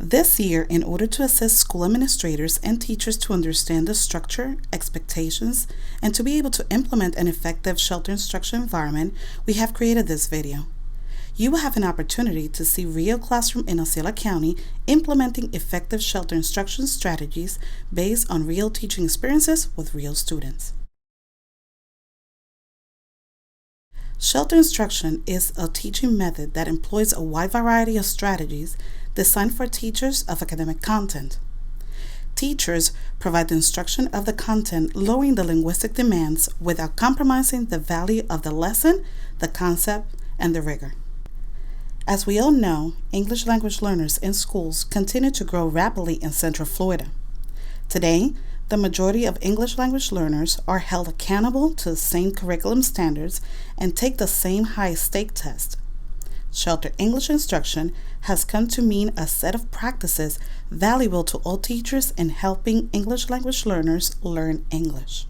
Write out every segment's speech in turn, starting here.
This year, in order to assist school administrators and teachers to understand the structure, expectations, and to be able to implement an effective shelter instruction environment, we have created this video. You will have an opportunity to see real classroom in Osceola County implementing effective shelter instruction strategies based on real teaching experiences with real students. Shelter instruction is a teaching method that employs a wide variety of strategies designed for teachers of academic content. Teachers provide the instruction of the content, lowering the linguistic demands without compromising the value of the lesson, the concept, and the rigor. As we all know, English language learners in schools continue to grow rapidly in Central Florida. Today, the majority of English language learners are held accountable to the same curriculum standards and take the same high-stake test. Shelter English instruction has come to mean a set of practices valuable to all teachers in helping English language learners learn English.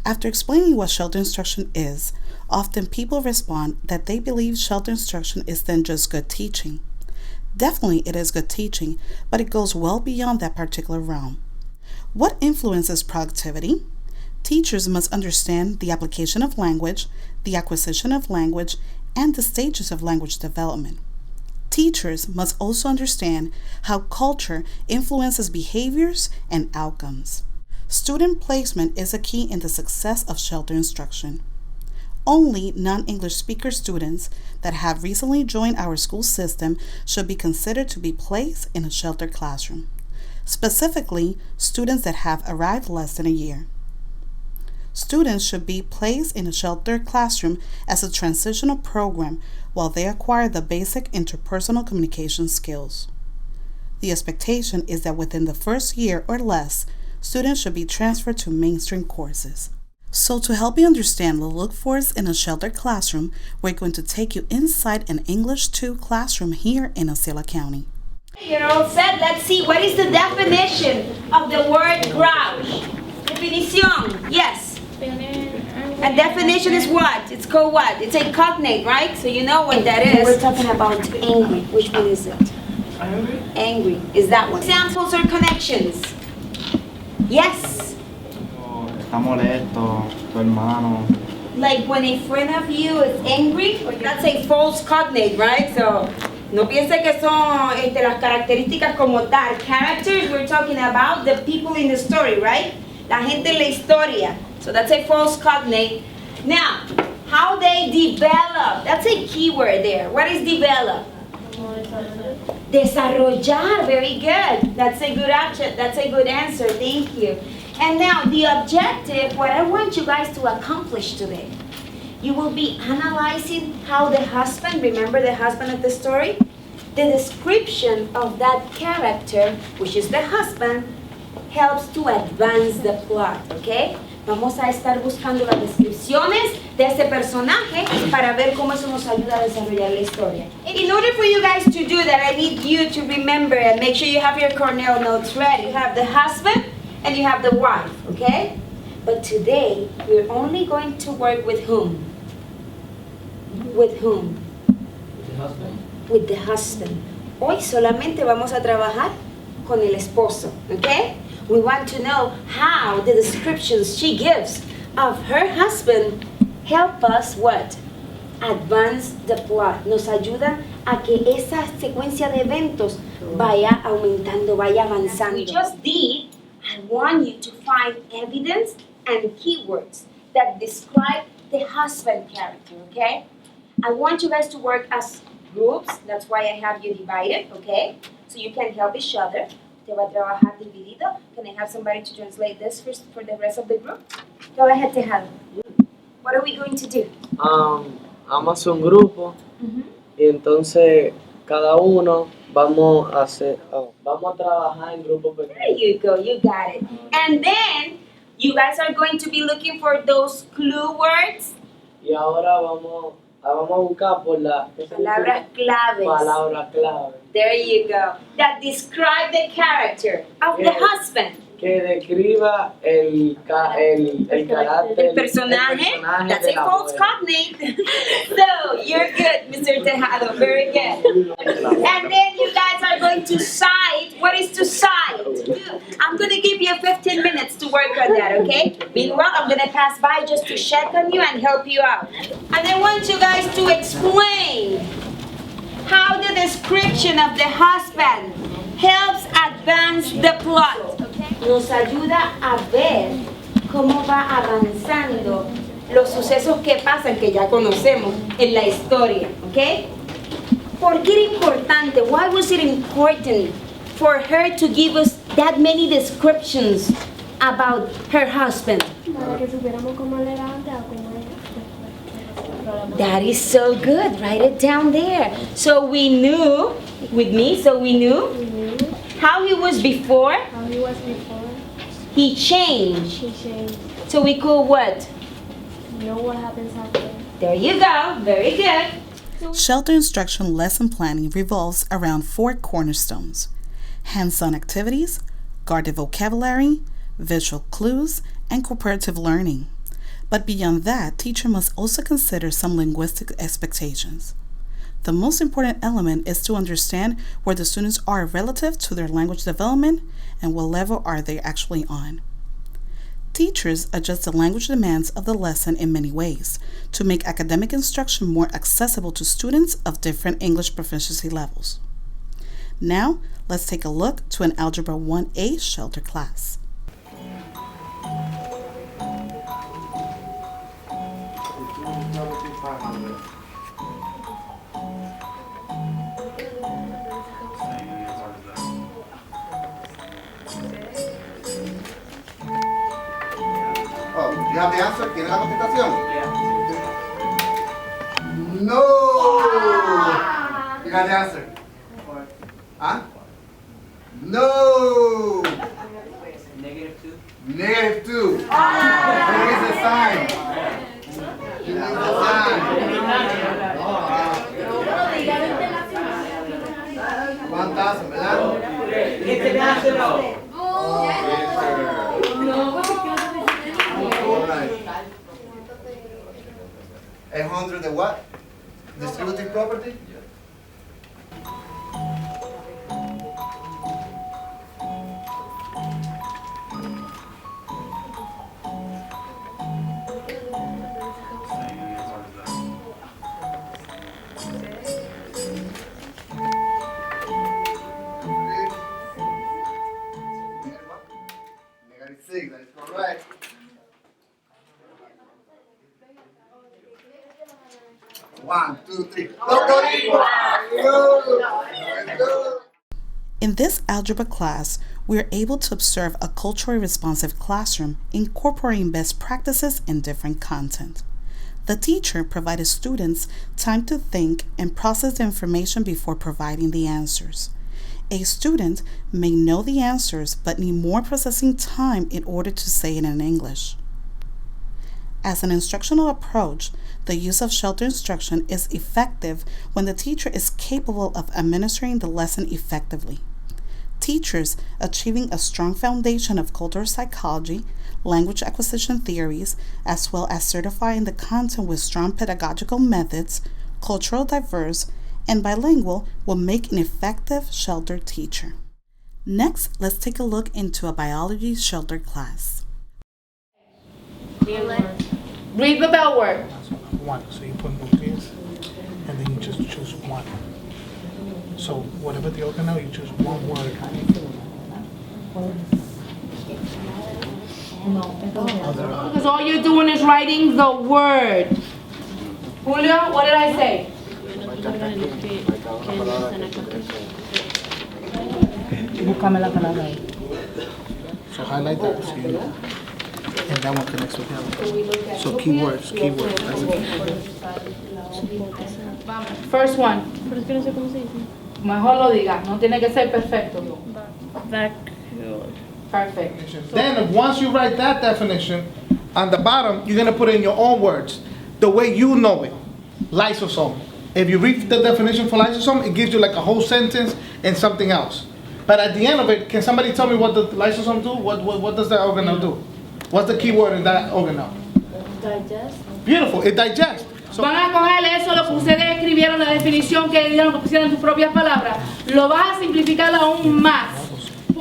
After explaining what shelter instruction is, often people respond that they believe shelter instruction is then just good teaching. Definitely it is good teaching, but it goes well beyond that particular realm. What influences productivity? Teachers must understand the application of language, the acquisition of language, and the stages of language development. Teachers must also understand how culture influences behaviors and outcomes. Student placement is a key in the success of shelter instruction. Only non-English speaker students that have recently joined our school system should be considered to be placed in a sheltered classroom. Specifically, students that have arrived less than a year. Students should be placed in a sheltered classroom as a transitional program while they acquire the basic interpersonal communication skills. The expectation is that within the first year or less, students should be transferred to mainstream courses. So to help you understand the look-fors in a sheltered classroom, we're going to take you inside an English 2 classroom here in Osceola County. You're all set. Let's see. What is the definition of the word grouch? Definition. Yes. A definition is what? It's called what? It's a cognate, right? So you know what that is. We're talking about angry. Which one is it? Angry? Angry. Is that one? Examples or connections? Yes. Está molesto, tu hermano. Like when a friend of you is angry, that's a false cognate, right? So no piense que son las características como tal. Characters, we're talking about the people in the story, right? La gente en la historia. So that's a false cognate. Now, how they develop. That's a key word there. What is develop? Desarrollar. Very good. That's a good option. That's a good answer. Thank you. And now the objective, what I want you guys to accomplish today. You will be analyzing how the husband, remember the husband of the story? The description of that character, which is the husband, helps to advance the plot, okay? Vamos a estar buscando las descripciones de este personaje para ver cómo eso nos ayuda a desarrollar la historia. In order for you guys to do that, I need you to remember and make sure you have your Cornell notes ready. You have the husband and you have the wife, okay? But today, we're only going to work with whom? With whom? With the husband. With the husband. Hoy solamente vamos a trabajar con el esposo, okay? We want to know how the descriptions she gives of her husband help us what? Advance the plot. Nos ayuda a que esa secuencia de eventos vaya aumentando, vaya avanzando. We just did. I want you to find evidence and keywords that describe the husband character, okay? I want you guys to work as groups. That's why I have you divided, okay? So you can help each other. Te va a trabajar dividido. Can I have somebody to translate this for the rest of the group? Go ahead, Tejado. What are we going to do? Vamos a hacer un grupo y entonces cada uno vamos a trabajar en grupos There pequeños. you go, you got it. And then you guys are going to be looking for those clue words. Y ahora vamos a buscar por las Palabras claves. palabras clave There you go. That describe the character of the Yeah. husband. que describa el carácter, El personaje. That's de a la false mujer. cognate. So you're good, Mr. Tejado. Very good. And then you guys are going to cite work on that, okay? Meanwhile, I'm gonna pass by just to check on you and help you out. And I want you guys to explain how the description of the husband helps advance the plot. Nos ayuda a ver cómo va avanzando los sucesos que pasan, que ya conocemos en la historia, ¿ok? ¿Por qué era importante? Why was it important for her to give us that many descriptions about her husband? Para que supiéramos cómo él era antes o cómo era después. That is so good. Write it down there. So we knew, with me, so we knew We knew how he was before. how he was before. He changed. He changed. So we could what? Know what happens after. There you go. Very good. Shelter instruction lesson planning revolves around 4 cornerstones: hands-on activities, guarded vocabulary, visual clues, and cooperative learning. But beyond that, teacher must also consider some linguistic expectations. The most important element is to understand where the students are relative to their language development and what level are they actually on. Teachers adjust the language demands of the lesson in many ways to make academic instruction more accessible to students of different English proficiency levels. Now, let's take a look to an Algebra 1A Shelter class. Oh, you have the answer? ¿Tiene la contestación? No! You got the answer? Huh? No! -2. -2. There is a sign. You need the sign. 1,000, ¿verdad? International. Alright. 100 the what? Distributive property? -6, that is correct. One, two, three. Go. In this algebra class, we are able to observe a culturally responsive classroom incorporating best practices in different content. The teacher provided students time to think and process the information before providing the answers. A student may know the answers but need more processing time in order to say it in English. As an instructional approach, the use of shelter instruction is effective when the teacher is capable of administering the lesson effectively. Teachers achieving a strong foundation of cultural psychology, language acquisition theories, as well as certifying the content with strong pedagogical methods, cultural diverse, and bilingual will make an effective shelter teacher. Next, let's take a look into a biology shelter class. Read the bell word. One, so you put both ears, and then you just choose one. So whatever the organelle, you choose one word. Because all you're doing is writing the word. Julio, what did I say? Búscame la palabra ahí. So highlight that so you know. And that one connects with the other. So keywords. That's a key. First one. Pero es que no sé cómo se dice. Mejor lo digas. No tiene que ser perfecto. Vacuole. Perfect. Then once you write that definition, on the bottom, you're going to put in your own words, the way you know it. Lysosome. If you read the definition for lysosome, it gives you like a whole sentence and something else. But at the end of it, can somebody tell me what the lysosome do? What does that organelle do? What's the key word in that organelle? Digest. Beautiful, it digests. So, Van a coger eso, lo que ustedes escribieron, la definición que dieron, que pusieron sus propias palabras. Lo vas a simplificar aún más.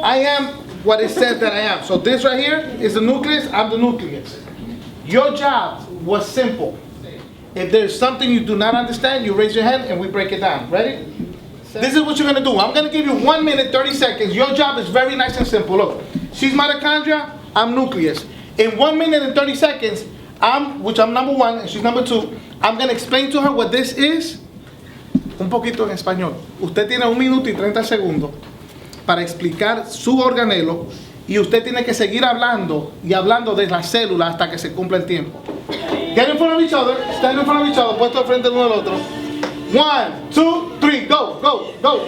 I am what it says that I am. So this right here is the nucleus, I'm the nucleus. Your job was simple. If there's something you do not understand, you raise your hand and we break it down. Ready? This is what you're gonna do. I'm gonna give you 1 minute, 30 seconds. Your job is very nice and simple. Look, she's mitochondria, I'm nucleus. In 1 minute and 30 seconds, I'm number 1 and she's number 2, I'm gonna explain to her what this is. Un poquito en español. Usted tiene 1 minuto y 30 segundos para explicar su organelo y usted tiene que seguir hablando y hablando de las células hasta que se cumpla el tiempo. Get in front of each other, stand in front of each other, puesto al frente de uno del otro. 1, 2, 3, go, go, go.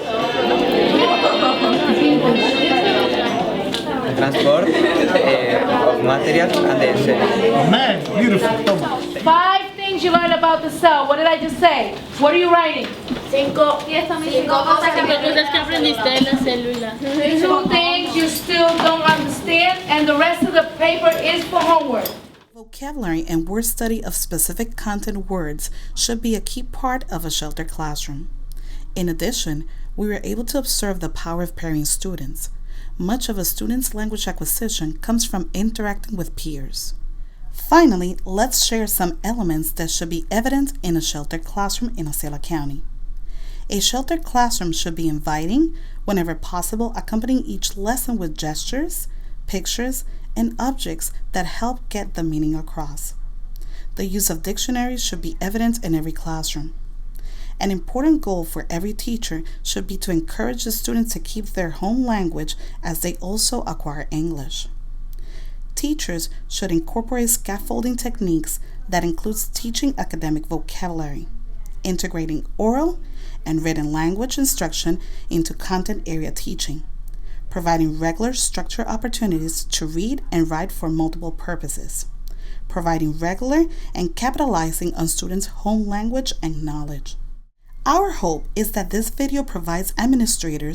Transport of materials and the cell. Man, beautiful. 5 things you learned about the cell. What did I just say? What are you writing? Cinco cosas que aprendiste de la célula. 2 things you still don't understand, and the rest of the paper is for homework. Vocabulary and word study of specific content words should be a key part of a sheltered classroom. In addition, we were able to observe the power of pairing students. Much of a student's language acquisition comes from interacting with peers. Finally, let's share some elements that should be evident in a sheltered classroom in Osceola County. A sheltered classroom should be inviting, whenever possible, accompanying each lesson with gestures, pictures, and objects that help get the meaning across. The use of dictionaries should be evident in every classroom. An important goal for every teacher should be to encourage the students to keep their home language as they also acquire English. Teachers should incorporate scaffolding techniques that includes teaching academic vocabulary, integrating oral and written language instruction into content area teaching, providing regular structured opportunities to read and write for multiple purposes, providing regular and capitalizing on students' home language and knowledge. Our hope is that this video provides administrators